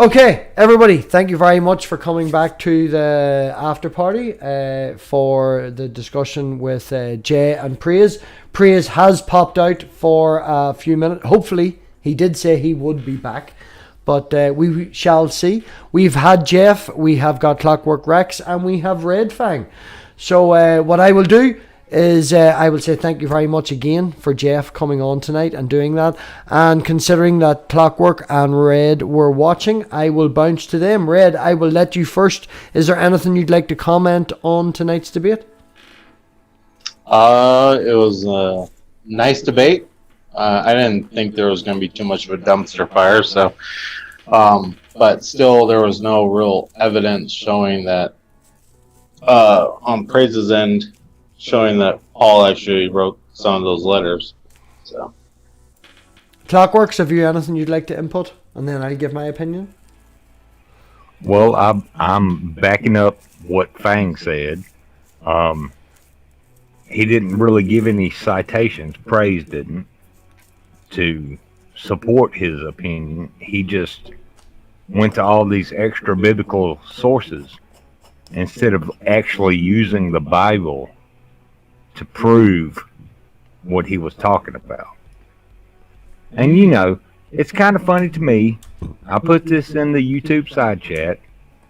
Okay, everybody, thank you very much for coming back to the after party for the discussion with Jay and Praise. Praise has popped out for a few minutes. Hopefully, he did say he would be back, but we shall see. We've had Jeff, we have got Clockwork Rex, and we have Red Fang. So what I will do is I will say thank you very much again for Jeff coming on tonight and doing that. And considering that Clockwork and Red were watching, I will bounce to them. Red, I will let you first. Is there anything you'd like to comment on tonight's debate? It was a nice debate. I didn't think there was going to be too much of a dumpster fire, so but still there was no real evidence showing that on Praise's end, showing that Paul actually wrote some of those letters. So, Clockworks, have you anything you'd like to input? And then I'll give my opinion. Well, I'm backing up what Fang said. He didn't really give any citations, Praise didn't, to support his opinion. He just went to all these extra biblical sources instead of actually using the Bible to prove what he was talking about. And you know, it's kind of funny to me. I put this in the YouTube side chat,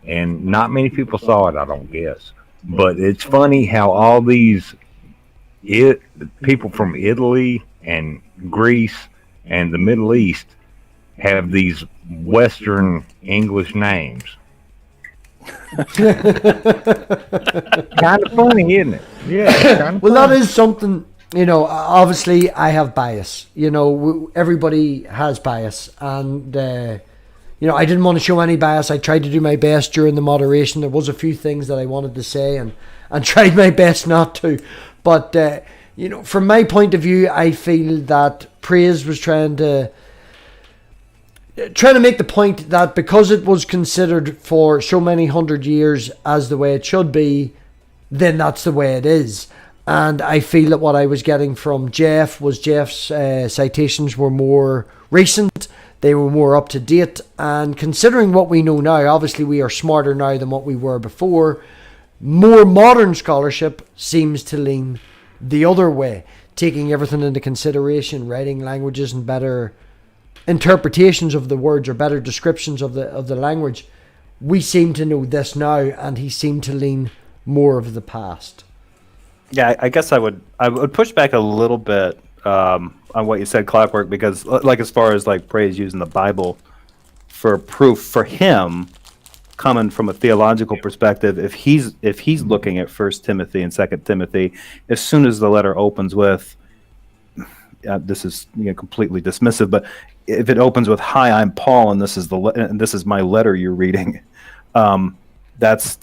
and not many people saw it, I don't guess. But it's funny how all these people from Italy and Greece and the Middle East have these Western English names. Kind of funny, isn't it? Yeah. Kind of well, funny. That is something, you know, obviously I have bias. You know, everybody has bias. And, you know, I didn't want to show any bias. I tried to do my best during the moderation. There was a few things that I wanted to say and tried my best not to. But, you know, from my point of view, I feel that Praise was trying to make the point that because it was considered for so many 100 years as the way it should be, then that's the way it is. And I feel that what I was getting from Jeff was Jeff's citations were more recent, they were more up to date, and considering what we know now, obviously we are smarter now than what we were before, more modern scholarship seems to lean the other way, taking everything into consideration, writing languages and better interpretations of the words or better descriptions of the language. We seem to know this now, and he seemed to lean more of the past. Yeah, I guess I would push back a little bit on what you said, Clockwork, because like as far as like Praise using the Bible for proof for him, coming from a theological perspective, if he's looking at 1 Timothy and 2 Timothy, as soon as the letter opens with this is completely dismissive, but if it opens with "Hi, I'm Paul, and this is my letter you're reading," that's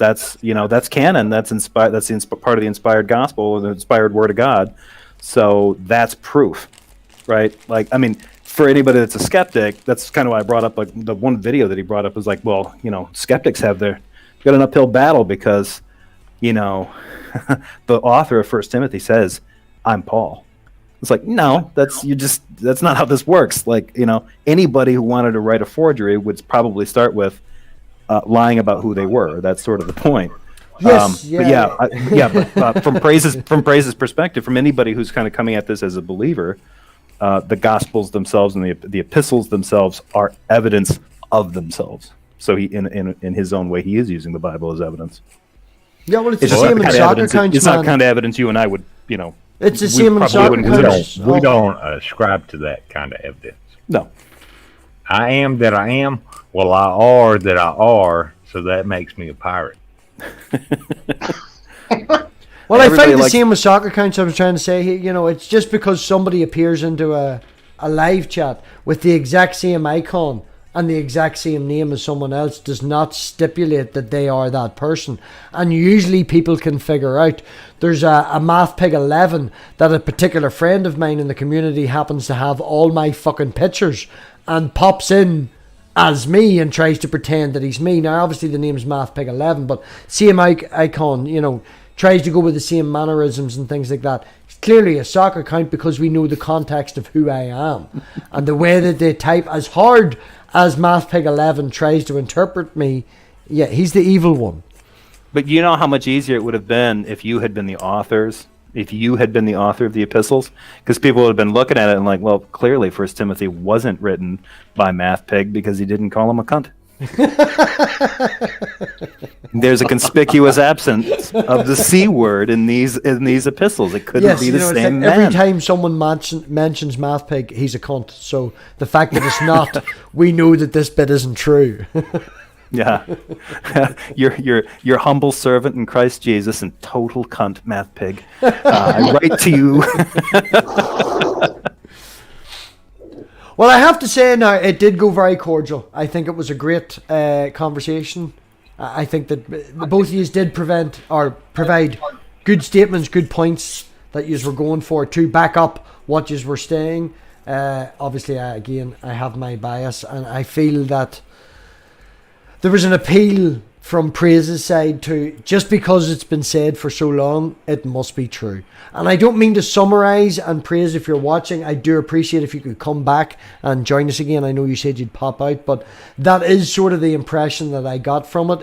canon. That's inspired. That's part of the inspired gospel, the inspired word of God. So that's proof, right? Like, I mean, for anybody that's a skeptic, that's kind of why I brought up, like, the one video that he brought up was like, well, skeptics got an uphill battle because, the author of 1 Timothy says, "I'm Paul." It's like, no, that's not how this works. Like, anybody who wanted to write a forgery would probably start with lying about who they were. That's sort of the point. Yes, but from Praise's perspective, from anybody who's kind of coming at this as a believer, the Gospels themselves and the Epistles themselves are evidence of themselves. So he, in his own way, he is using the Bible as evidence. Yeah, well, it's the same in soccer counts. It's not the kind of evidence you and I would, It's the same in soccer counts. We don't ascribe to that kind of evidence. No. I am that I am. Well, I are that I are. So that makes me a pirate. Well, I find the same with soccer counts. I was trying to say, it's just because somebody appears into a live chat with the exact same icon and the exact same name as someone else does not stipulate that they are that person. And usually people can figure out. There's a Math Pig 11 that a particular friend of mine in the community happens to have all my fucking pictures and pops in as me and tries to pretend that he's me. Now, obviously the name's Math Pig 11, but same icon, tries to go with the same mannerisms and things like that. It's clearly a soccer account because we know the context of who I am. And the way that they type, as hard as MathPig 11 tries to interpret me, yeah, he's the evil one. But you know how much easier it would have been if you had been the authors, if you had been the author of the epistles? Because people would have been looking at it and like, well, clearly 1 Timothy wasn't written by MathPig because he didn't call him a cunt. There's a conspicuous absence of the C word in these epistles. It couldn't be the same man. Every time someone mentions MathPig, he's a cunt. So the fact that it's not, we know that this bit isn't true. Yeah. your humble servant in Christ Jesus and total cunt, MathPig. I write to you. Well, I have to say now, it did go very cordial. I think it was a great conversation. I think that both of you did provide good statements, good points that you were going for to back up what you were saying. Obviously, again, I have my bias, and I feel that there was an appeal from Praise's side to, just because it's been said for so long, it must be true. And I don't mean to summarise, and Praise, if you're watching, I do appreciate if you could come back and join us again. I know you said you'd pop out, but that is sort of the impression that I got from it.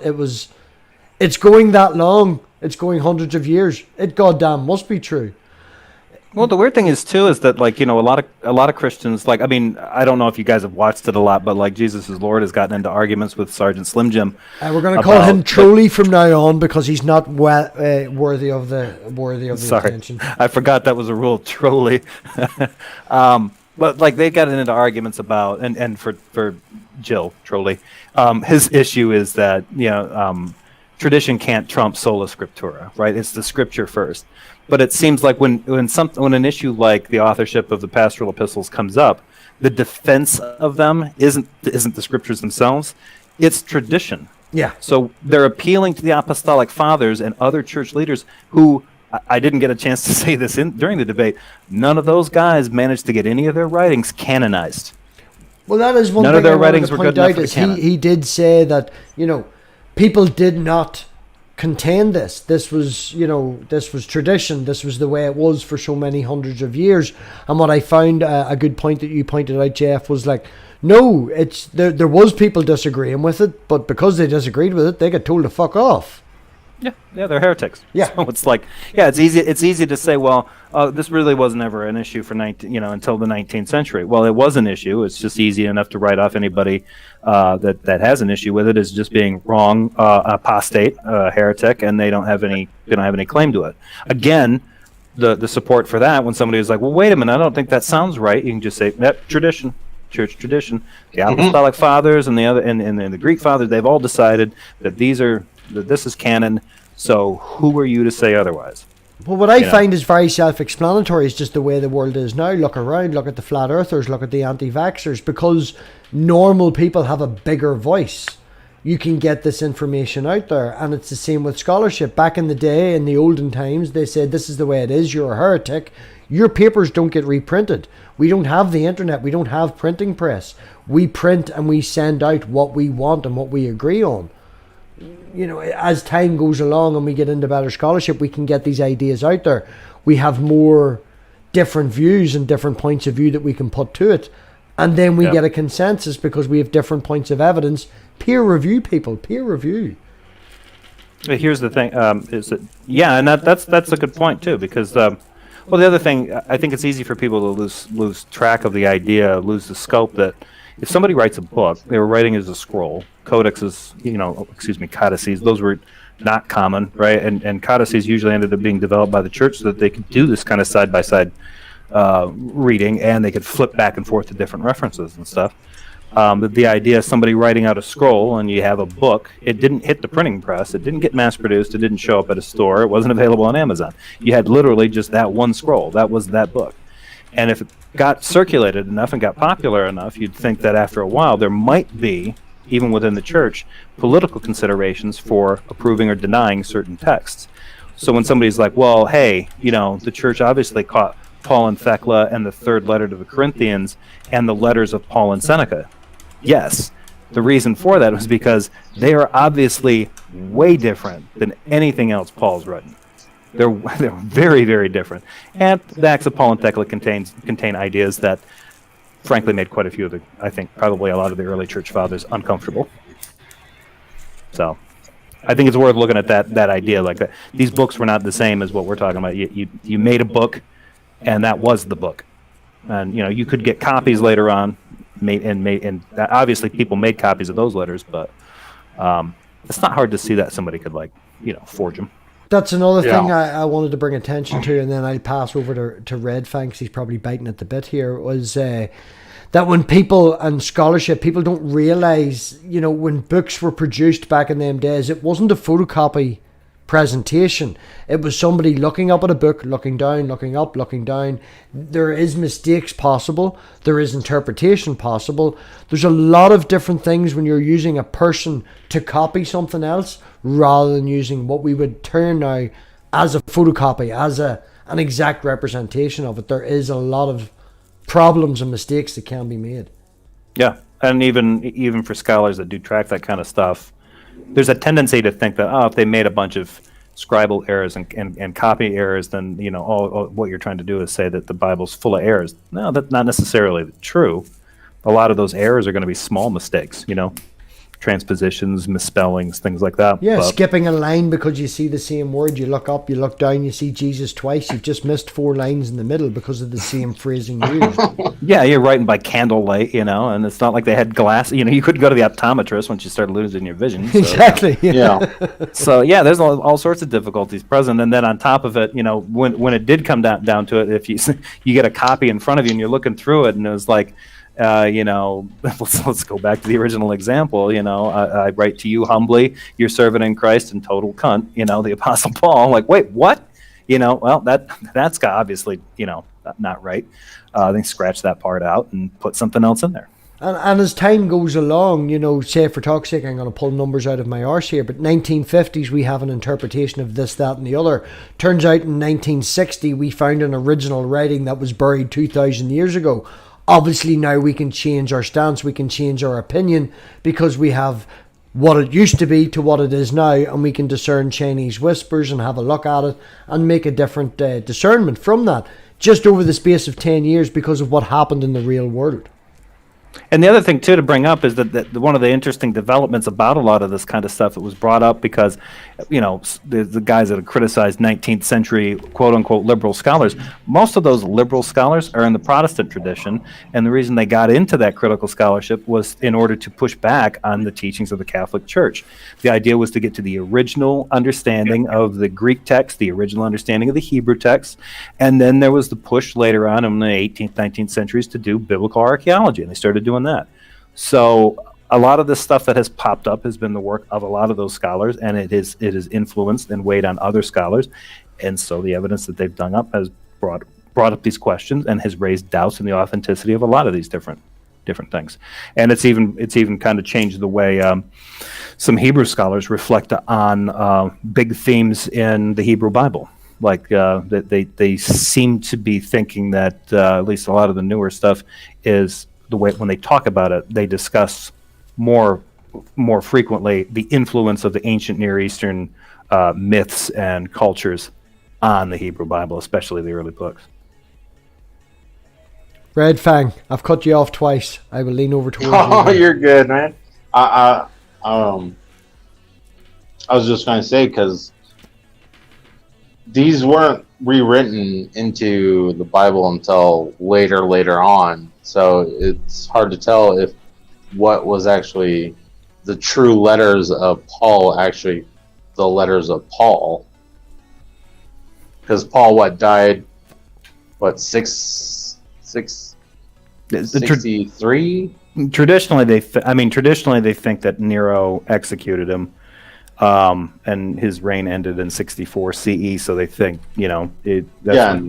It's going that long. It's going hundreds of years. It goddamn must be true. Well, the weird thing is too is that, like, you know, a lot of Christians, like, I mean, I don't know if you guys have watched it a lot, but like Jesus is Lord has gotten into arguments with Sergeant Slim Jim. We're going to call him Trolley from now on because he's not worthy of the attention. I forgot that was a rule, Trolley. But like they got into arguments about and for Jill Trolley, his issue is that tradition can't trump sola scriptura, right? It's the scripture first. But it seems like when an issue like the authorship of the Pastoral Epistles comes up, the defense of them isn't the scriptures themselves, it's tradition. Yeah. So they're appealing to the apostolic fathers and other church leaders who, I didn't get a chance to say this during the debate, none of those guys managed to get any of their writings canonized. Well, that is one None thing of their I wanted writings to were point good enough out for the is canon. he did say that, people did not contain this. This was tradition. This was the way it was for so many hundreds of years. And what I found a good point that you pointed out, Jeff, was like, no, it's there was people disagreeing with it, but because they disagreed with it, they got told to fuck off. Yeah, they're heretics. Yeah. So it's like, it's easy to say, well, this really was never an issue for until the 19th century. Well, it was an issue. It's just easy enough to write off anybody that has an issue with it as just being wrong, apostate, heretic, and they don't have any claim to it. Again, the support for that, when somebody is like, well, wait a minute, I don't think that sounds right, you can just say, tradition. Church tradition, the apostolic fathers and the other and the Greek fathers, they've all decided that this is canon. So who are you to say otherwise? Well, what I find is very self-explanatory. Is just the way the world is now. Look around. Look at the flat earthers. Look at the anti-vaxxers. Because normal people have a bigger voice, you can get this information out there. And it's the same with scholarship. Back in the day, in the olden times, they said this is the way it is. You're a heretic. Your papers don't get reprinted. We don't have the internet. We don't have printing press. We print and we send out what we want and what we agree on. As time goes along and we get into better scholarship, we can get these ideas out there. We have more different views and different points of view that we can put to it. And then we get a consensus because we have different points of evidence. Peer review, people. Peer review. But here's the thing, is that, and that's a good point too, because well, the other thing, I think it's easy for people to lose track of the idea, lose the scope that if somebody writes a book, they were writing as a scroll. Codices, codices, those were not common, right? And codices usually ended up being developed by the church so that they could do this kind of side-by-side reading, and they could flip back and forth to different references and stuff. The idea of somebody writing out a scroll and you have a book, it didn't hit the printing press, it didn't get mass-produced, it didn't show up at a store, it wasn't available on Amazon. You had literally just that one scroll, that was that book. And if it got circulated enough and got popular enough, you'd think that after a while there might be, even within the church, political considerations for approving or denying certain texts. So when somebody's like, well, hey, the church obviously caught Paul and Thecla and the third letter to the Corinthians and the letters of Paul and Seneca. Yes, the reason for that was because they are obviously way different than anything else Paul's written. They're very, very different. And the Acts of Paul and Thecla contain ideas that frankly made quite a few of the, I think probably a lot of the early church fathers uncomfortable. So I think it's worth looking at that idea, like that these books were not the same as what we're talking about. You made a book, and that was the book, and you could get copies later on, and obviously people made copies of those letters, but it's not hard to see that somebody could forge them. That's another thing I wanted to bring attention to, and then I'll pass over to Red Fang, 'cause he's probably biting at the bit here, was that when people and scholarship, people don't realize, when books were produced back in them days, it wasn't a photocopy presentation. It was somebody looking up at a book, looking down, looking up, looking down. There is mistakes possible. There is interpretation possible. There's a lot of different things when you're using a person to copy something else rather than using what we would term now as a photocopy, as an exact representation of it. There is a lot of problems and mistakes that can be made. Yeah, and even for scholars that do track that kind of stuff, there's a tendency to think that if they made a bunch of scribal errors and copy errors, then all what you're trying to do is say that the Bible's full of errors. No, that's not necessarily true. A lot of those errors are going to be small mistakes, transpositions, misspellings, things like that. Yeah, skipping a line because you see the same word. You look up, you look down, you see Jesus twice. You've just missed 4 lines in the middle because of the same phrasing used. Yeah, you're writing by candlelight, and it's not like they had glass. You couldn't go to the optometrist once you started losing your vision. So, exactly. Yeah. So yeah, there's all sorts of difficulties present, and then on top of it, when it did come down to it, if you get a copy in front of you and you're looking through it, and it was like, let's go back to the original example. I write to you humbly, your servant in Christ, and total cunt. The Apostle Paul. Like, wait, what? Well, that's obviously not right. I think scratch that part out and put something else in there. And as time goes along, say for talk's sake, I'm going to pull numbers out of my arse here, but 1950s we have an interpretation of this, that, and the other. Turns out in 1960 we found an original writing that was buried 2,000 years ago. Obviously now we can change our stance, we can change our opinion, because we have what it used to be to what it is now, and we can discern Chinese whispers and have a look at it and make a different discernment from that, just over the space of 10 years because of what happened in the real world. And the other thing, too, to bring up is that one of the interesting developments about a lot of this kind of stuff, it was brought up because, the guys that have criticized 19th century quote-unquote liberal scholars, most of those liberal scholars are in the Protestant tradition, and the reason they got into that critical scholarship was in order to push back on the teachings of the Catholic Church. The idea was to get to the original understanding of the Greek text, the original understanding of the Hebrew text, and then there was the push later on in the 18th, 19th centuries to do biblical archaeology, and they started doing that. So a lot of the stuff that has popped up has been the work of a lot of those scholars, and it is influenced and weighed on other scholars, and so the evidence that they've done up has brought up these questions and has raised doubts in the authenticity of a lot of these different things. And it's even kind of changed the way some Hebrew scholars reflect on big themes in the Hebrew Bible. Like that they seem to be thinking that at least a lot of the newer stuff is the way when they talk about it, they discuss more frequently the influence of the ancient Near Eastern myths and cultures on the Hebrew Bible, especially the early books. Red Fang, I've cut you off twice. I will lean over towards you. Oh, you're good, man. I was just going to say, because these weren't rewritten into the Bible until later on. So it's hard to tell if what was actually the true letters of Paul, actually the letters of Paul. Because Paul, died, 63? Traditionally, they think that Nero executed him. And his reign ended in 64 CE, so they think, when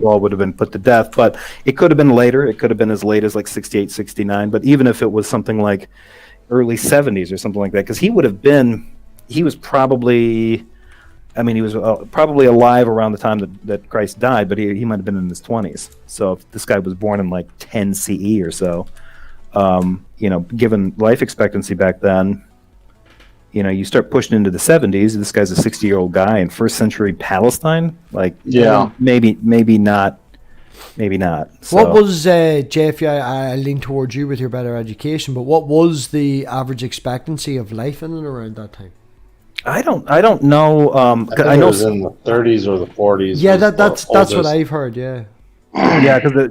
Paul would have been put to death. But it could have been later. It could have been as late as 68, 69. But even if it was something like early 70s or something like that, because he was probably alive around the time that Christ died, but he might have been in his 20s. So if this guy was born in 10 CE or so, given life expectancy back then, you start pushing into the 70s. This guy's a 60-year-old guy in first century Palestine. Maybe not maybe not. So, What was, Jeff, I lean towards you with your better education, but what was the average expectancy of life in and around that time? I don't know. I think I it know. was in the 30s or the 40s. Yeah, was that's the what oldest. I've heard, yeah. Yeah, because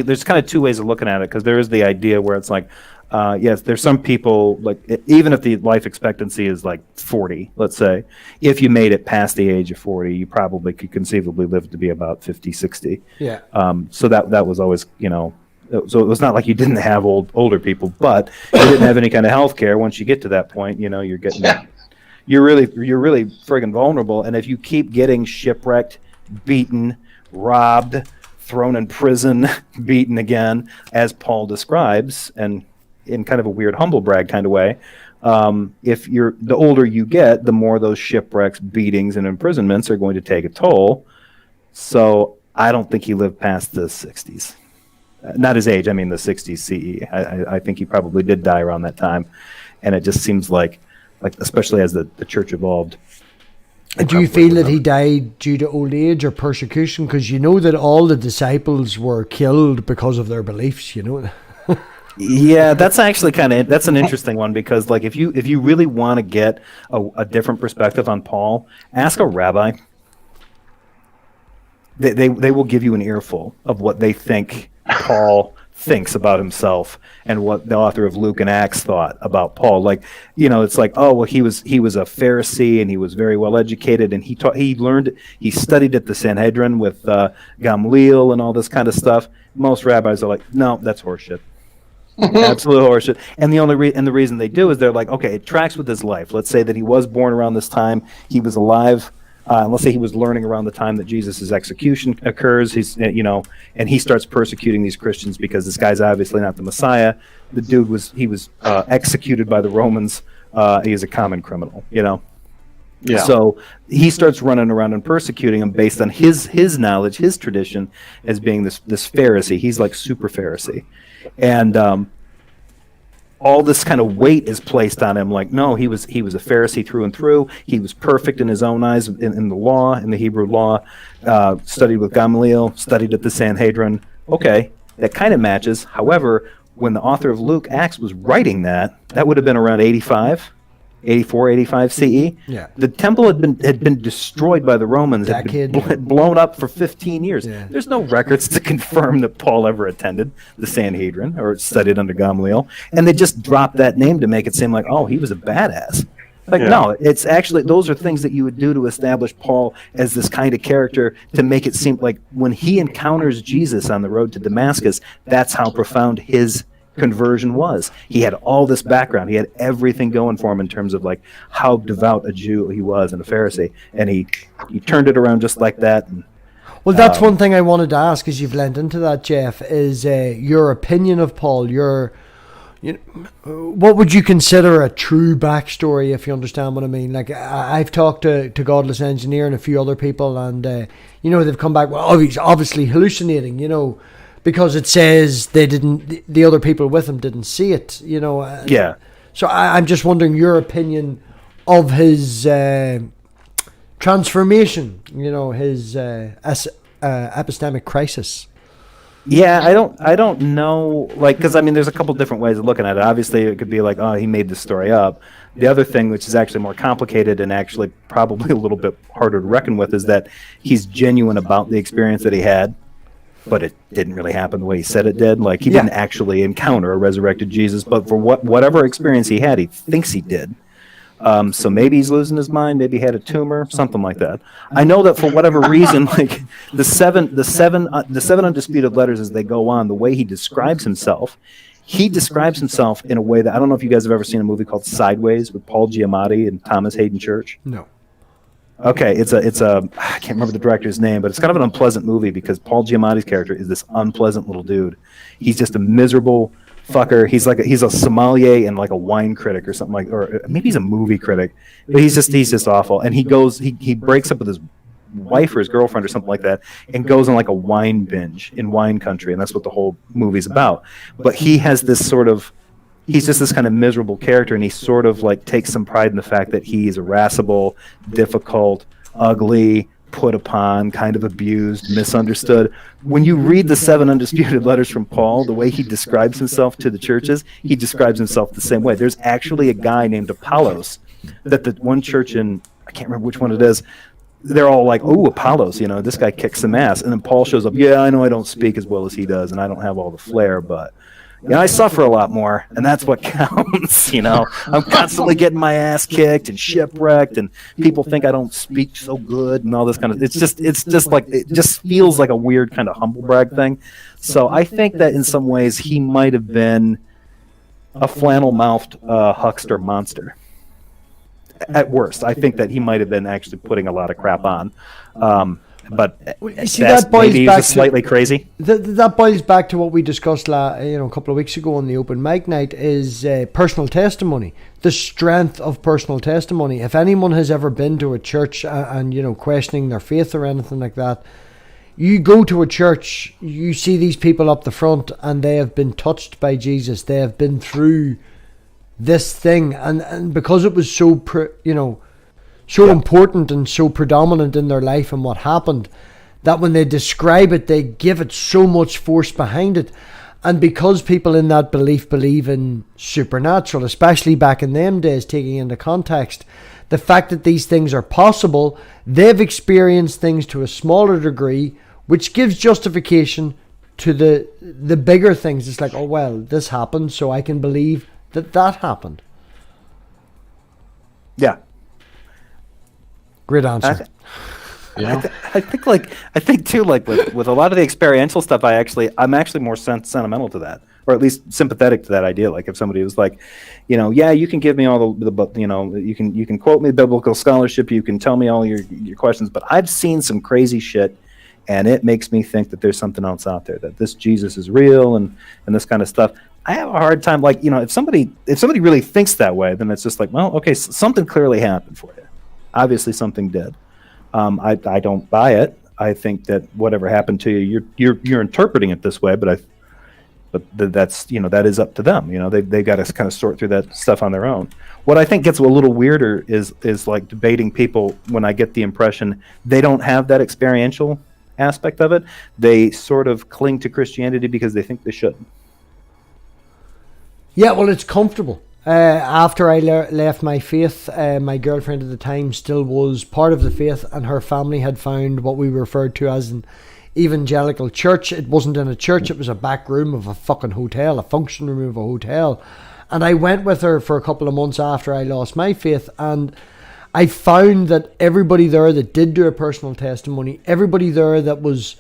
there's kind of two ways of looking at it. Because there is the idea where it's like, yes, there's some people like even if the life expectancy is like 40, let's say, if you made it past the age of 40, you probably could conceivably live to be about 50, 60. Yeah. So that was always, so it was not like you didn't have older people, but you didn't have any kind of health care. Once you get to that point, you're getting you're really friggin' vulnerable. And if you keep getting shipwrecked, beaten, robbed, thrown in prison, beaten again, as Paul describes, and in kind of a weird humble brag kind of way, if you're the older you get, the more those shipwrecks, beatings, and imprisonments are going to take a toll. So I don't think he lived past the 60s. Not his age, I mean the 60s CE. I think he probably did die around that time. And it just seems like especially as the church evolved. Do you feel that he died due to old age or persecution? Because you know that all the disciples were killed because of their beliefs, Yeah, that's actually that's an interesting one, because like if you really want to get a different perspective on Paul, ask a rabbi. They will give you an earful of what they think Paul thinks about himself and what the author of Luke and Acts thought about Paul. Like, it's like, oh well, he was a Pharisee and he was very well educated and he studied at the Sanhedrin with Gamaliel and all this kind of stuff. Most rabbis are like, no, that's horseshit. Absolute horseshit. And the reason they do is they're like, okay, it tracks with his life. Let's say that he was born around this time, he was alive. Let's say he was learning around the time that Jesus' execution occurs. He's, and he starts persecuting these Christians because this guy's obviously not the Messiah. The dude was executed by the Romans. He is a common criminal, Yeah. So he starts running around and persecuting them based on his knowledge, his tradition, as being this Pharisee. He's like super Pharisee, and all this kind of weight is placed on him. Like, no, he was a Pharisee through and through. He was perfect in his own eyes in the law, in the Hebrew law. Studied with Gamaliel, studied at the Sanhedrin. Okay, that kind of matches. However, when the author of Luke Acts was writing that would have been around 84, 85 CE. Yeah. The temple had been destroyed by the Romans. Had been blown up for 15 years. Yeah. There's no records to confirm that Paul ever attended the Sanhedrin or studied under Gamaliel. And they just dropped that name to make it seem like, oh, he was a badass. Like, no, it's actually, those are things that you would do to establish Paul as this kind of character, to make it seem like when he encounters Jesus on the road to Damascus, that's how profound his conversion was. He had all this background. He had everything going for him in terms of like how devout a Jew he was and a Pharisee, and he turned it around just like that. And, well, that's one thing I wanted to ask, as you've lent into that, Jeff, is your opinion of Paul. What would you consider a true backstory, if you understand what I mean? Like, I've talked to Godless Engineer and a few other people, and they've come back, well, he's obviously hallucinating, because it says the other people with him didn't see it, Yeah. So I'm just wondering your opinion of his transformation, his epistemic crisis. Yeah, I don't know, like, because I mean, there's a couple different ways of looking at it. Obviously, it could be like, oh, he made this story up. The other thing, which is actually more complicated and actually probably a little bit harder to reckon with, is that he's genuine about the experience that he had, but it didn't really happen the way he said it did. Like, he didn't actually encounter a resurrected Jesus, but for whatever experience he had, he thinks he did. So maybe he's losing his mind. Maybe he had a tumor, something like that. I know that for whatever reason, like the seven undisputed letters as they go on, the way he describes himself in a way that, I don't know if you guys have ever seen a movie called Sideways with Paul Giamatti and Thomas Hayden Church. No. Okay, it's a I can't remember the director's name, but it's kind of an unpleasant movie because Paul Giamatti's character is this unpleasant little dude. He's just a miserable fucker. He's a sommelier and like a wine critic or something, like, or maybe he's a movie critic, but he's just awful. And he breaks up with his wife or his girlfriend or something like that, and goes on like a wine binge in wine country, and that's what the whole movie's about. But he has this sort of, he's just this kind of miserable character, and he sort of like takes some pride in the fact that he's irascible, difficult, ugly, put upon, kind of abused, misunderstood. When you read the 7 undisputed letters from Paul, the way he describes himself to the churches, he describes himself the same way. There's actually a guy named Apollos that the one church in, I can't remember which one it is, they're all like, oh, Apollos, this guy kicks some ass. And then Paul shows up, yeah, I know I don't speak as well as he does, and I don't have all the flair, but I suffer a lot more, and that's what counts. I'm constantly getting my ass kicked and shipwrecked, and people think I don't speak so good and all this kind of. It's just like it just feels like a weird kind of humble brag thing. So I think that in some ways he might have been a flannel-mouthed huckster monster. At worst, I think that he might have been actually putting a lot of crap on. But see, that boils maybe back he's slightly crazy. That boils back to what we discussed a couple of weeks ago on the open mic night, is personal testimony, the strength of personal testimony. If anyone has ever been to a church and questioning their faith or anything like that, you go to a church, you see these people up the front, and they have been touched by Jesus. They have been through this thing, and because it was so important and so predominant in their life and what happened, that when they describe it, they give it so much force behind it. And because people in that belief believe in supernatural, especially back in them days, taking into context the fact that these things are possible, they've experienced things to a smaller degree, which gives justification to the bigger things. It's like, oh, well, this happened, so I can believe that happened. Yeah. Great answer. I think too, like with a lot of the experiential stuff, I'm actually more sentimental to that, or at least sympathetic to that idea. Like if somebody was like, yeah, you can give me all you can quote me biblical scholarship, you can tell me all your questions, but I've seen some crazy shit, and it makes me think that there's something else out there, that this Jesus is real and this kind of stuff. I have a hard time, like, if somebody really thinks that way, then it's just like, well, okay, something clearly happened for you. Obviously something did. I don't buy it. I think that whatever happened to you, you're interpreting it this way, but that's that is up to them. They got to kind of sort through that stuff on their own. What I think gets a little weirder is like debating people when I get the impression they don't have that experiential aspect of it. They sort of cling to Christianity because they think they should. Yeah, well, it's comfortable. After I left my faith, my girlfriend at the time still was part of the faith, and her family had found what we referred to as an evangelical church. It wasn't in a church, it was a back room of a fucking hotel, a function room of a hotel. And I went with her for a couple of months after I lost my faith, and I found that everybody there that did do a personal testimony, everybody there that was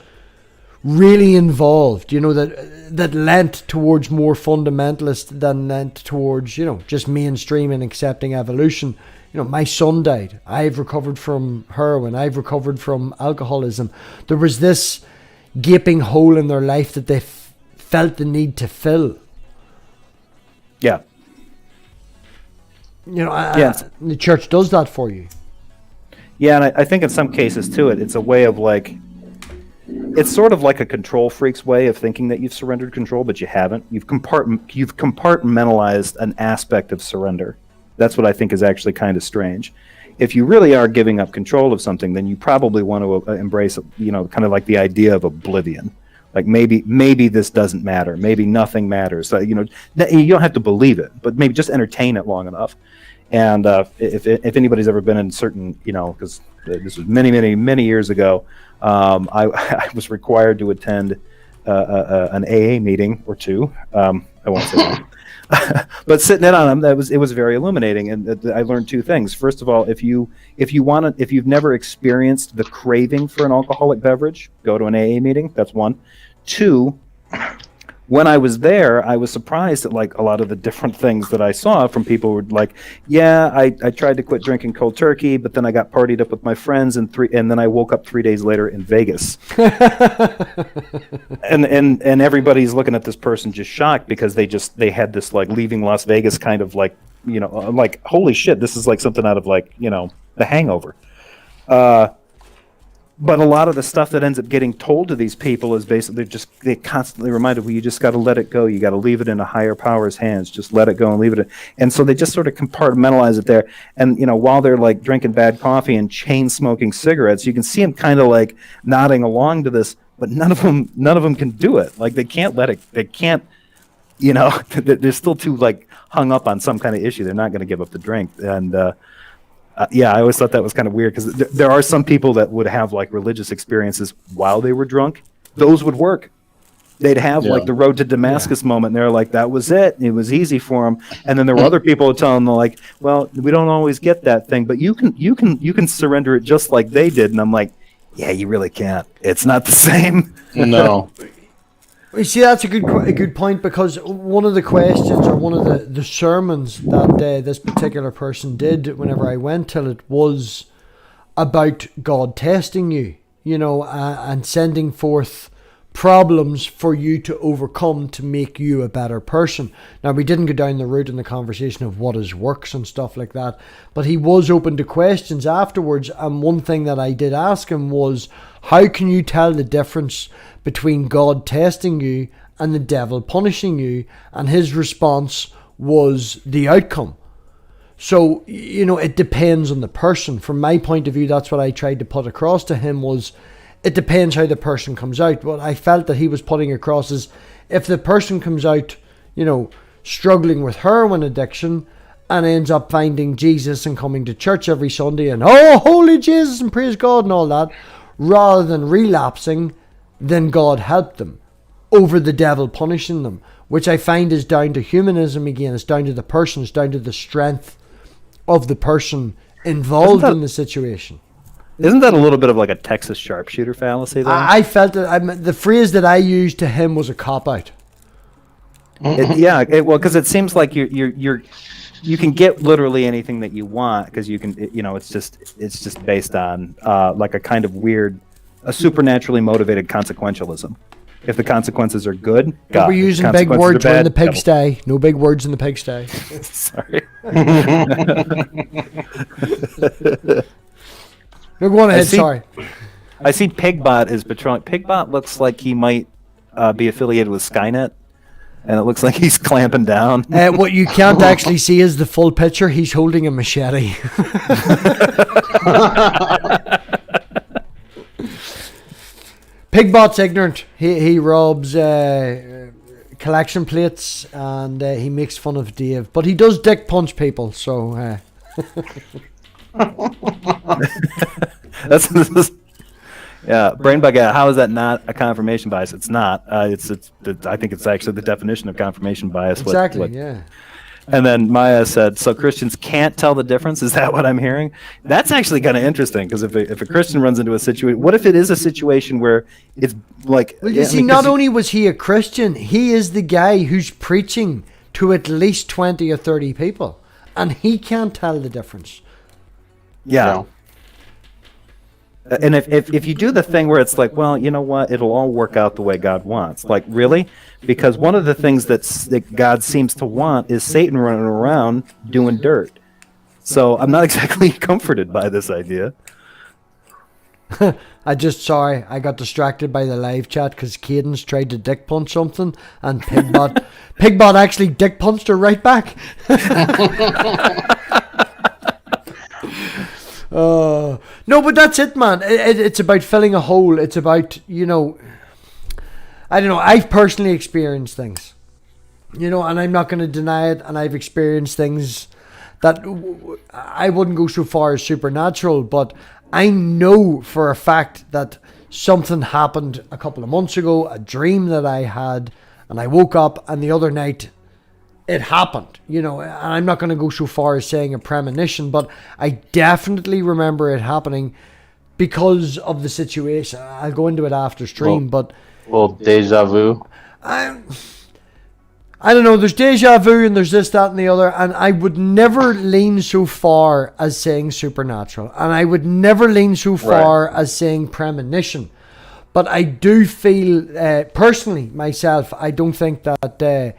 really involved, that lent towards more fundamentalist than lent towards, just mainstream and accepting evolution. My son died. I've recovered from heroin. I've recovered from alcoholism. There was this gaping hole in their life that they felt the need to fill. Yeah. The church does that for you. Yeah, and I think in some cases too, it's a way of like, it's sort of like a control freak's way of thinking that you've surrendered control, but you haven't. You've compartmentalized an aspect of surrender. That's what I think is actually kind of strange. If you really are giving up control of something, then you probably want to embrace, kind of like the idea of oblivion. Like maybe this doesn't matter. Maybe nothing matters. So, you don't have to believe it, but maybe just entertain it long enough. And if anybody's ever been in certain, because this was many years ago, I was required to attend an AA meeting or two. I won't say that. But sitting in on them, it was very illuminating, and I learned two things. First of all, if you've never experienced the craving for an alcoholic beverage, go to an AA meeting. That's one. Two, when I was there, I was surprised at like a lot of the different things that I saw from people who were like, yeah, I tried to quit drinking cold turkey, but then I got partied up with my friends and then I woke up 3 days later in Vegas. and everybody's looking at this person just shocked because they had this like leaving Las Vegas kind of like, like, holy shit, this is like something out of like, The Hangover. But a lot of the stuff that ends up getting told to these people is basically they constantly reminded, well, you just got to let it go. You got to leave it in a higher power's hands. Just let it go and leave it. And so they just sort of compartmentalize it there. And, while they're like drinking bad coffee and chain smoking cigarettes, you can see them kind of like nodding along to this, but none of them can do it. Like they can't let it, they can't, they're still too like hung up on some kind of issue. They're not going to give up the drink. And, I always thought that was kind of weird because there are some people that would have like religious experiences while they were drunk. Those would work. They'd have like the road to Damascus moment. And they're like, that was it. It was easy for them. And then there were other people who tell them like, well, we don't always get that thing, but you can surrender it just like they did. And I'm like, yeah, you really can't. It's not the same. No. You see, that's a good point, because one of the questions, or one of the sermons that this particular person did whenever I went till it, was about God testing you, and sending forth problems for you to overcome to make you a better person. Now, we didn't go down the route in the conversation of what is works and stuff like that, but he was open to questions afterwards. And one thing that I did ask him was, how can you tell the difference between God testing you and the devil punishing you? And his response was the outcome. So, it depends on the person. From my point of view, that's what I tried to put across to him, was it depends how the person comes out. What I felt that he was putting across is, if the person comes out, struggling with heroin addiction and ends up finding Jesus and coming to church every Sunday and, oh, holy Jesus and praise God and all that, rather than relapsing, then God helped them over the devil punishing them, which I find is down to humanism again. It's down to the person. It's down to the strength of the person involved in the situation. Isn't that a little bit of like a Texas sharpshooter fallacy, though? I felt that the phrase that I used to him was a cop-out. Because it seems like you can get literally anything that you want, because you can, it's just based on like a kind of weird, a supernaturally motivated consequentialism. If the consequences are good, God. We're using big words in the pigsty. No big words in the pigsty. Sorry. No, go on ahead. Sorry. I see Pigbot is patrolling. Pigbot looks like he might be affiliated with Skynet, and it looks like he's clamping down. What you can't actually see is the full picture. He's holding a machete. Pigbot's ignorant. He robs collection plates, and he makes fun of Dave. But he does dick punch people, so... Brain bug. How is that not a confirmation bias? It's not. I think it's actually the definition of confirmation bias. Exactly. Yeah. And then Maya said, "So Christians can't tell the difference." Is that what I'm hearing? That's actually kind of interesting, because if a Christian runs into a situation, what if it is a situation where it's like? Well, you see, not only was he a Christian, he is the guy who's preaching to at least 20 or 30 people, and he can't tell the difference. Yeah. No. And if you do the thing where it's like, well, you know what, it'll all work out the way God wants. Like, really? Because one of the things that God seems to want is Satan running around doing dirt. So I'm not exactly comforted by this idea. I got distracted by the live chat because Cadence tried to dick punch something, and Pigbot actually dick punched her right back. No, but that's it, man. It's about filling a hole. It's about, I don't know. I've personally experienced things, and I'm not going to deny it. And I've experienced things that I wouldn't go so far as supernatural, but I know for a fact that something happened a couple of months ago, a dream that I had, and I woke up, and the other night it happened, and I'm not going to go so far as saying a premonition, but I definitely remember it happening because of the situation. I'll go into it after stream, but... Well, deja vu. I don't know, there's deja vu and there's this, that and the other, and I would never lean so far as saying supernatural, and I would never lean so far as saying premonition, but I do feel, personally, myself, I don't think that...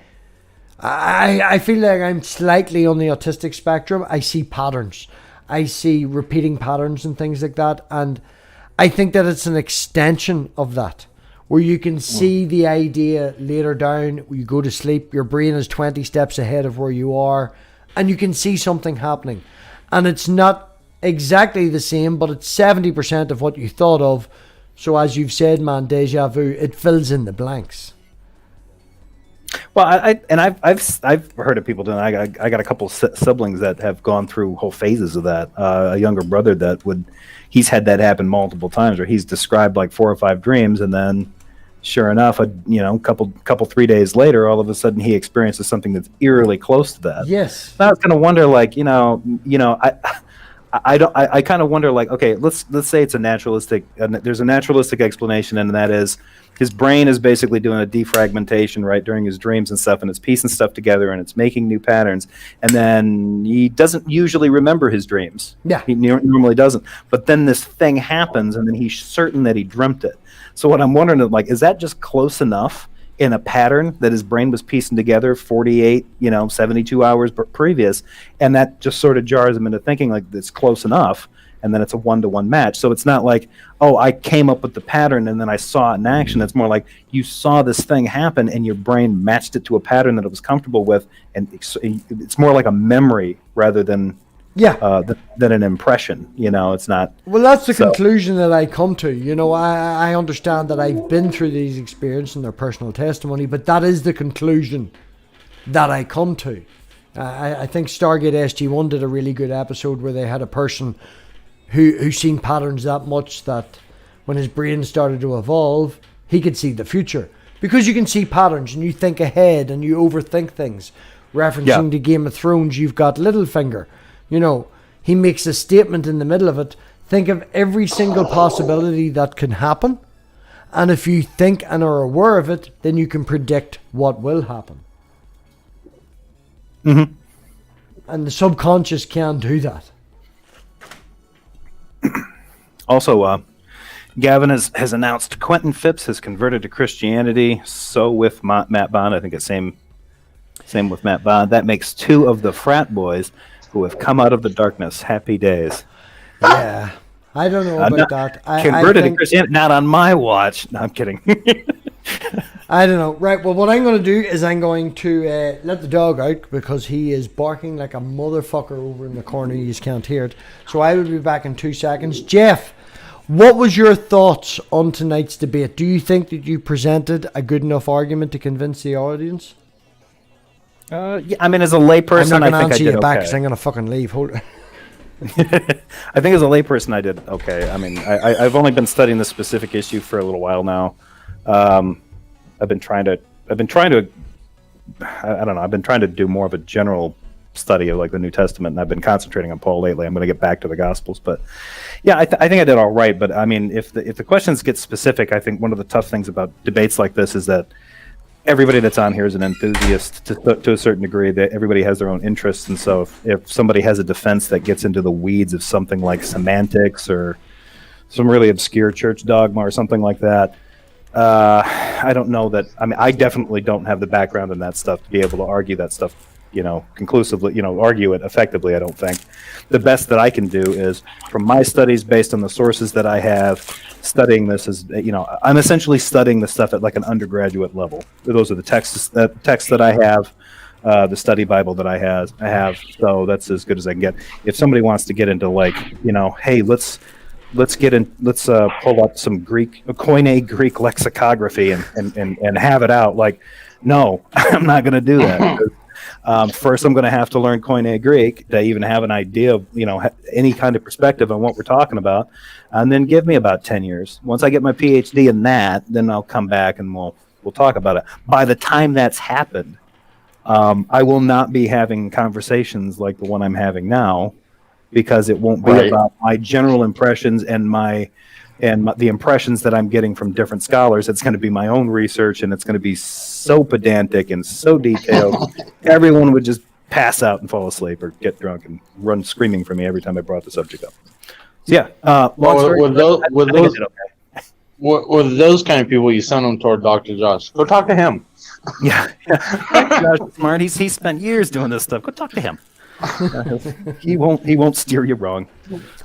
I feel like I'm slightly on the autistic spectrum. I see patterns. I see repeating patterns and things like that. And I think that it's an extension of that, where you can see the idea later down. You go to sleep, your brain is 20 steps ahead of where you are, and you can see something happening. And it's not exactly the same, but it's 70% of what you thought of. So as you've said, man, deja vu, it fills in the blanks. Well, I've heard of people doing. I got a couple siblings that have gone through whole phases of that. A younger brother he's had that happen multiple times, where he's described like 4 or 5 dreams, and then, sure enough, couple 3 days later, all of a sudden he experiences something that's eerily close to that. Yes. And I was going to wonder, like, I kind of wonder, like, okay, let's say it's there's a naturalistic explanation, and that is his brain is basically doing a defragmentation right during his dreams and stuff, and it's piecing stuff together and it's making new patterns, and then he doesn't usually remember his dreams. Yeah, he normally doesn't. But then this thing happens, and then he's certain that he dreamt it. So what I'm wondering is, like, is that just close enough in a pattern that his brain was piecing together 48, 72 hours previous, and that just sort of jars him into thinking like it's close enough, and then it's a 1-to-1 match. So it's not like, oh, I came up with the pattern and then I saw it in action. It's more like you saw this thing happen and your brain matched it to a pattern that it was comfortable with, and it's more like a memory rather than than an impression. It's not. Well, that's the conclusion that I come to. I understand that I've been through these experiences and their personal testimony, but that is the conclusion that I come to. I think Stargate SG-1 did a really good episode where they had a person who seen patterns that much that when his brain started to evolve, he could see the future. Because you can see patterns and you think ahead and you overthink things. Referencing to Game of Thrones, you've got Littlefinger. He makes a statement in the middle of it. Think of every single possibility that can happen. And if you think and are aware of it, then you can predict what will happen. Mm-hmm. And the subconscious can do that. Also, Gavin has announced Quentin Phipps has converted to Christianity. So with Matt Bond, I think it's same with Matt Bond. That makes 2 of the frat boys who have come out of the darkness. Happy days. Yeah, I don't know about that. Converted to Christianity, not on my watch. No, I'm kidding. I don't know. Right, well, what I'm going to do is I'm going to let the dog out because he is barking like a motherfucker over in the corner. You just can't hear it. So I will be back in 2 seconds. Jeff, what was your thoughts on tonight's debate? Do you think that you presented a good enough argument to convince the audience? Yeah, I mean, as a layperson, I'm not going to answer you back because I'm going to fucking leave. Hold on. I think as a layperson, I did okay. I mean, I've only been studying this specific issue for a little while now. I've been trying to do more of a general study of like the New Testament, and I've been concentrating on Paul lately. I'm going to get back to the Gospels, but yeah, I think I did all right. But I mean, if the questions get specific, I think one of the tough things about debates like this is that everybody that's on here is an enthusiast to a certain degree. That everybody has their own interests, and so if somebody has a defense that gets into the weeds of something like semantics or some really obscure church dogma or something like that, I don't know that. I mean, I definitely don't have the background in that stuff to be able to argue that stuff, conclusively, argue it effectively. I don't think. The best that I can do is from my studies, based on the sources that I have, studying this is, I'm essentially studying the stuff at like an undergraduate level. Those are the texts that I have, the study Bible that I have. So that's as good as I can get. If somebody wants to get into like, hey, let's pull up some Koine Greek lexicography and have it out. Like, no, I'm not going to do that. First, I'm going to have to learn Koine Greek to even have an idea of, any kind of perspective on what we're talking about. And then give me about 10 years. Once I get my PhD in that, then I'll come back and we'll talk about it. By the time that's happened, I will not be having conversations like the one I'm having now, because it won't be about my general impressions and the impressions that I'm getting from different scholars. It's going to be my own research, and it's going to be so pedantic and so detailed. Everyone would just pass out and fall asleep or get drunk and run screaming for me every time I brought the subject up. So yeah, with those kind of people, you send them toward Dr. Josh. Go talk to him. Yeah. Josh is smart. He's spent years doing this stuff. Go talk to him. He won't steer you wrong.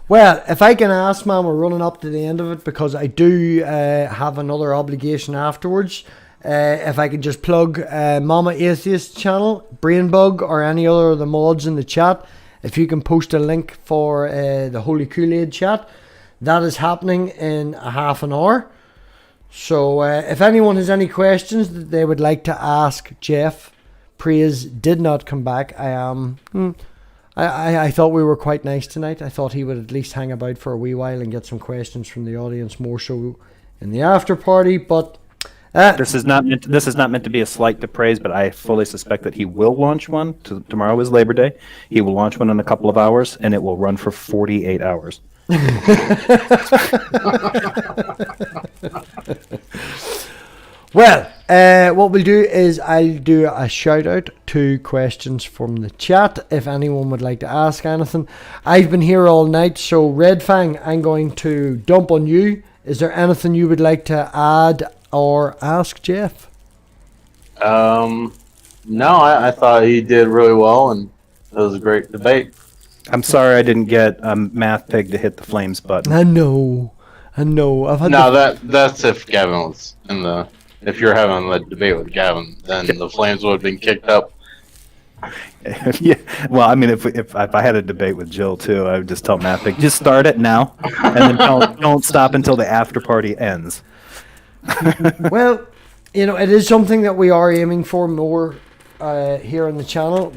Well, if I can ask, man, we're running up to the end of it because I do have another obligation afterwards. If I can just plug Mama Atheist channel, Brainbug, or any other of the mods in the chat, if you can post a link for the Holy Kool-Aid chat, that is happening in a half an hour. So if anyone has any questions that they would like to ask Jeff, Praise did not come back. I thought we were quite nice tonight. I thought he would at least hang about for a wee while and get some questions from the audience, more so in the after party. But this is not meant to be a slight to Praise, but I fully suspect that he will launch one. Tomorrow is Labor Day. He will launch one in a couple of hours, and it will run for 48 hours. Well, what we'll do is I'll do a shout out to questions from the chat if anyone would like to ask anything. I've been here all night, so Red Fang, I'm going to dump on you. Is there anything you would like to add or ask Jeff? No, I thought he did really well, and it was a great debate. I'm sorry I didn't get Math Pig to hit the flames button. I know. I've had That's if Gavin was in the. If you're having a debate with Gavin, then the flames would have been kicked up. Yeah. Well, I mean, if I had a debate with Jill too, I would just tell Math Pig, just start it now, and then don't stop until the after party ends. Well, it is something that we are aiming for more here on the channel.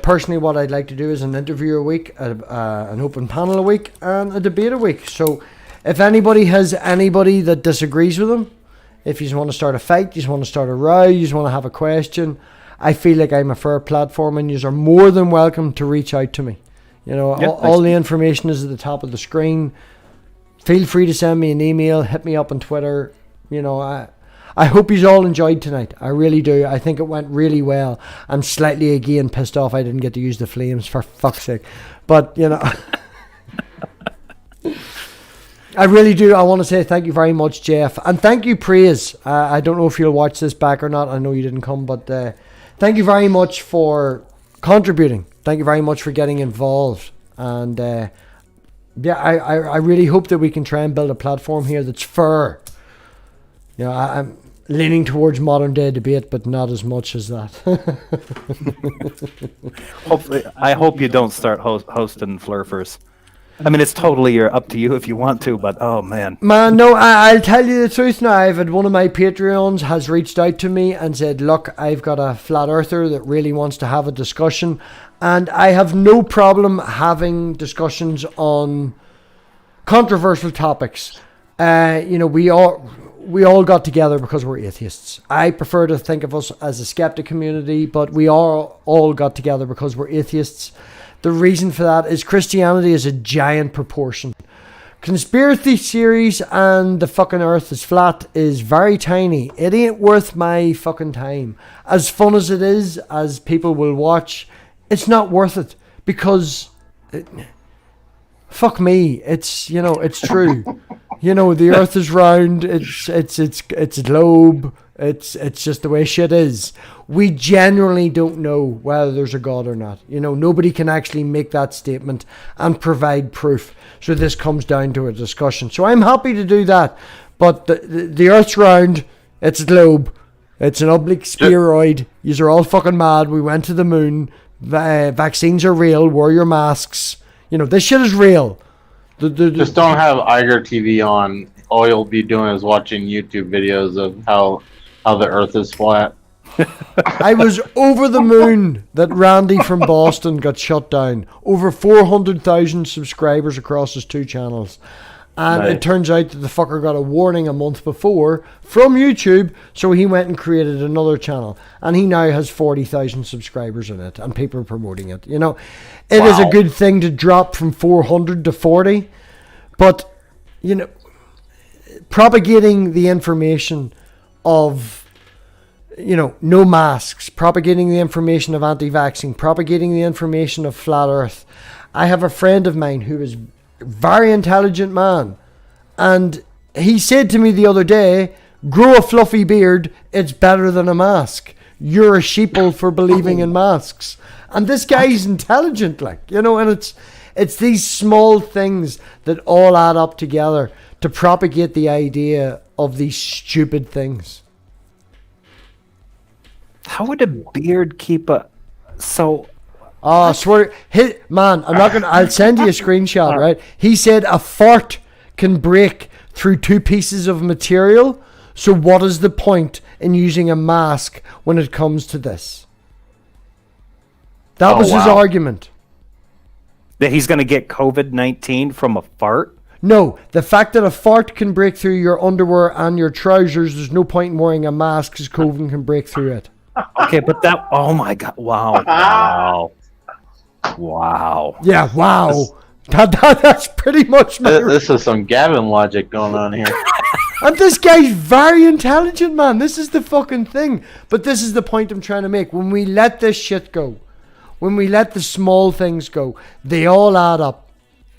Personally, what I'd like to do is an interview a week, an open panel a week, and a debate a week. So if anybody has anybody that disagrees with them, if you just want to start a fight, you just want to start a row, you just want to have a question, I feel like I'm a fair platform, and you are more than welcome to reach out to me. All the information is at the top of the screen. Feel free to send me an email, hit me up on Twitter. I hope you all enjoyed tonight. I really do. I think it went really well. I'm slightly again pissed off I didn't get to use the flames, for fuck's sake. But I really do. I want to say thank you very much, Jeff. And thank you, Praise. I don't know if you'll watch this back or not. I know you didn't come, but thank you very much for contributing. Thank you very much for getting involved. And I really hope that we can try and build a platform here that's fair. I'm leaning towards modern day debate, but not as much as that. Hopefully, I hope you don't start hosting flurfers. I mean, it's totally up to you if you want to, but oh man. Man, no, I'll tell you the truth now. I've had one of my Patreons has reached out to me and said, look, I've got a flat earther that really wants to have a discussion, and I have no problem having discussions on controversial topics. We all got together because we're atheists. I prefer to think of us as a skeptic community, but we all got together because we're atheists. The reason for that is Christianity is a giant proportion. Conspiracy theories and the fucking earth is flat is very tiny. It ain't worth my fucking time. As fun as it is, as people will watch, it's not worth it because fuck me. It's it's true. The earth is round. It's a globe. It's just the way shit is. We genuinely don't know whether there's a God or not. Nobody can actually make that statement and provide proof. So this comes down to a discussion. So I'm happy to do that. But the earth's round. It's a globe. It's an oblique spheroid. You're all fucking mad. We went to the moon. Vaccines are real. Wear your masks. This shit is real. Just don't have Iger TV on. All you'll be doing is watching YouTube videos of how the earth is flat. I was over the moon that Randy from Boston got shut down. Over 400,000 subscribers across his 2 channels. And It turns out that the fucker got a warning a month before from YouTube, so he went and created another channel. And he now has 40,000 subscribers in it, and people are promoting it. It is a good thing to drop from 400 to 40, but, propagating the information of, no masks, propagating the information of anti-vaxxing, propagating the information of flat earth. I have a friend of mine who is a very intelligent man, and he said to me the other day, grow a fluffy beard, it's better than a mask. You're a sheeple for believing in masks. And this guy's intelligent, like, you know, and it's these small things that all add up together to propagate the idea of these stupid things. How would a beard keep a... So... Oh, I swear, man, I'll send you a screenshot, right? He said a fart can break through 2 pieces of material. So what is the point in using a mask when it comes to this? That was his argument. That he's going to get COVID-19 from a fart? No, the fact that a fart can break through your underwear and your trousers, there's no point in wearing a mask because COVID can break through it. Okay, but that... Oh, my God. Wow. Wow. Yeah, wow. That's pretty much my... This is some Gavin logic going on here. And this guy's very intelligent, man. This is the fucking thing. But this is the point I'm trying to make. When we let this shit go, when we let the small things go, they all add up.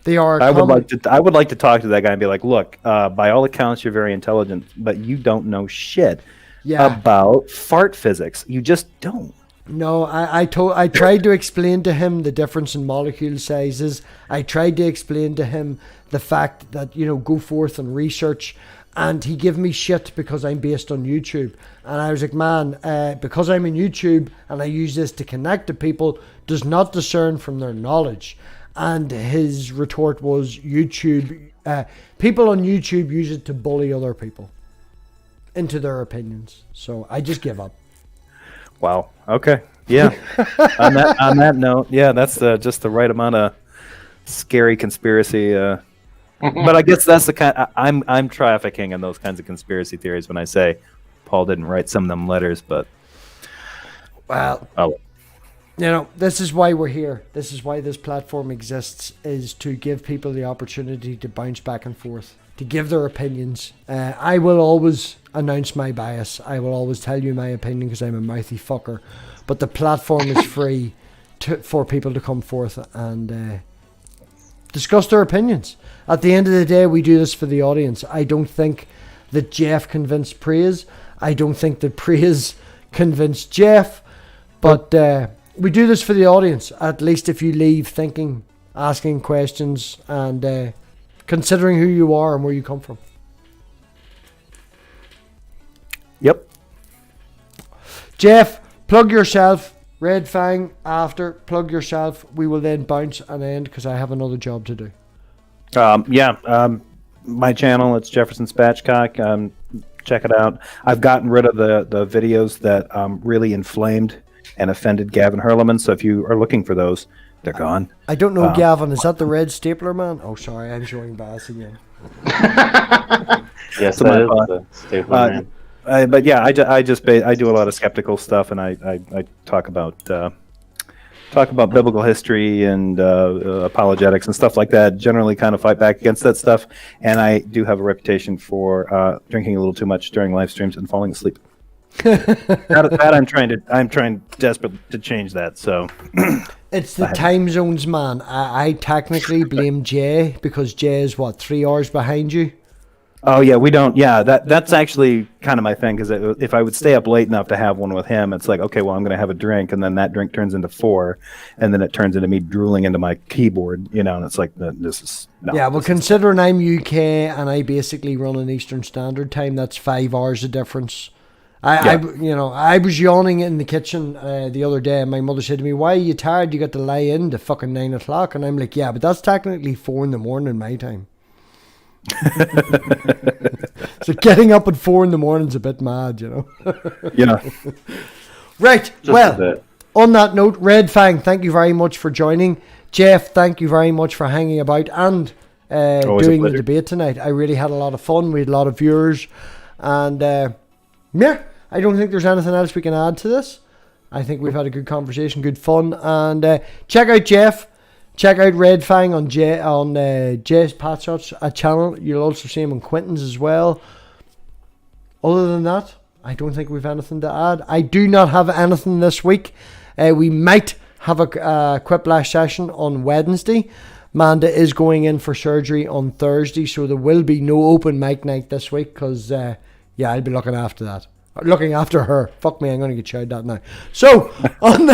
They are. I would like to talk to that guy and be like, look, by all accounts, you're very intelligent, but you don't know shit about fart physics. You just don't. No, I tried to explain to him the difference in molecule sizes. I tried to explain to him the fact that, you know, go forth and research. And he gave me shit because I'm based on YouTube. And I was like, man, because I'm in YouTube and I use this to connect to people, does not discern from their knowledge. And his retort was, YouTube, people on YouTube use it to bully other people into their opinions. So I just give up. Wow. Okay. Yeah. on that note, yeah, that's just the right amount of scary conspiracy. But I guess that's the kind. I'm trafficking in those kinds of conspiracy theories when I say Paul didn't write some of them letters, but you know, this is why we're here. This is why this platform exists, is to give people the opportunity to bounce back and forth, to give their opinions. I will always announce my bias. I will always tell you my opinion because I'm a mouthy fucker. But the platform is free for people to come forth and discuss their opinions. At the end of the day, we do this for the audience. I don't think that Jeff convinced Praise. I don't think that Praise convinced Jeff. But we do this for the audience. At least if you leave thinking, asking questions, and considering who you are and where you come from. Yep. Jeff, plug yourself. Red Fang, after, plug yourself. We will then bounce and end because I have another job to do. My channel, it's Jefferson Spachcock. Check it out. I've gotten rid of the videos that really inflamed and offended Gavin Herleman, so if you are looking for those, they're gone. I don't know, Gavin. Is that the red stapler man? Oh, sorry, I'm showing bias again. Yes, that is the stapler man. But yeah, I do a lot of skeptical stuff, and I talk about biblical history and apologetics and stuff like that. Generally, kind of fight back against that stuff, and I do have a reputation for drinking a little too much during live streams and falling asleep. that I'm trying desperately to change that. So it's the time zones, man. I technically blame Jay because Jay is 3 hours behind you. Oh yeah, we don't. Yeah, that's actually kind of my thing, because if I would stay up late enough to have one with him, it's like, okay, well, I'm going to have a drink, and then that drink turns into 4, and then it turns into me drooling into my keyboard, you know, and it's like, this is... No, yeah, well, considering I'm UK and I basically run an Eastern Standard Time, that's 5 hours of difference. I was yawning in the kitchen the other day, and my mother said to me, why are you tired? You got to lie in to fucking 9 o'clock. And I'm like, yeah, but that's technically 4 in the morning my time. So getting up at 4 in the morning is a bit mad, you know. Yeah. Right. Well, on that note, Red Fang, thank you very much for joining. Jeff, thank you very much for hanging about and doing the debate tonight. I really had a lot of fun. We had a lot of viewers, and yeah, I don't think there's anything else we can add to this. I think we've had a good conversation, good fun, and check out Jeff. Check out Red Fang on Jay's Patchot's channel. You'll also see him on Quentin's as well. Other than that, I don't think we've anything to add. I do not have anything this week. We might have a Quiplash session on Wednesday. Manda is going in for surgery on Thursday, so there will be no open mic night this week because, I'll be looking after that. Looking after her. Fuck me, I'm going to get shouted at now. So, on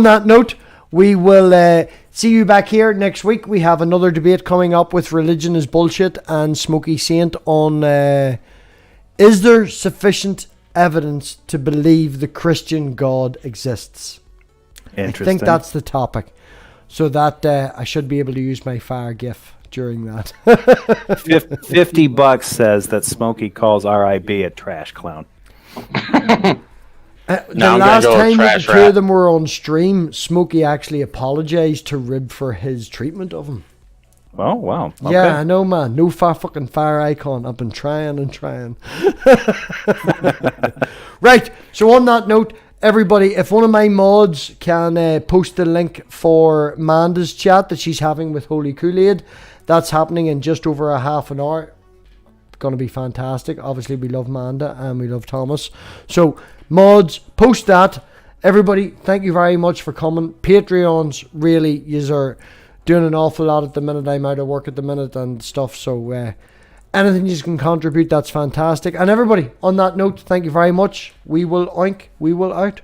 that note, we will see you back here next week. We have another debate coming up with Religion is Bullshit and Smoky Saint on is there sufficient evidence to believe the Christian God exists? I think that's the topic. So that I should be able to use my fire gif during that. $50 says that Smokey calls RIB a trash clown. The last time the two of them were on stream, Smokey actually apologized to Rib for his treatment of him. Oh, wow. Okay. Yeah, I know, man. No fucking fire icon. I've been trying and trying. Right, so on that note, everybody, if one of my mods can post the link for Manda's chat that she's having with Holy Kool-Aid, that's happening in just over a half an hour. Going to be fantastic. Obviously, we love Manda and we love Thomas. So, mods, post that. Everybody, thank you very much for coming. Patreons, really, you are doing an awful lot at the minute. I'm out of work at the minute and stuff. So, anything you can contribute, that's fantastic. And everybody, on that note, thank you very much. We will oink. We will out.